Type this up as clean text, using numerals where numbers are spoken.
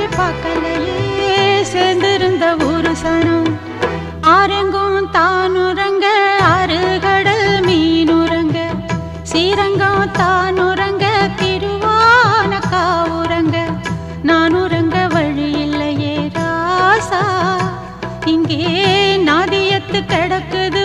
நினைச்சு பார்க்கலையே சேர்ந்திருந்த ஒரு சனம் ஆரெங்கும் தானுறங்க ஆறு கடல் மீனுறங்க சீரங்கம் தானுறங்க திருவான காவுறங்க நானுறங்க வழி இல்லையே ராசா இங்கே நாதியத்து கிடக்குது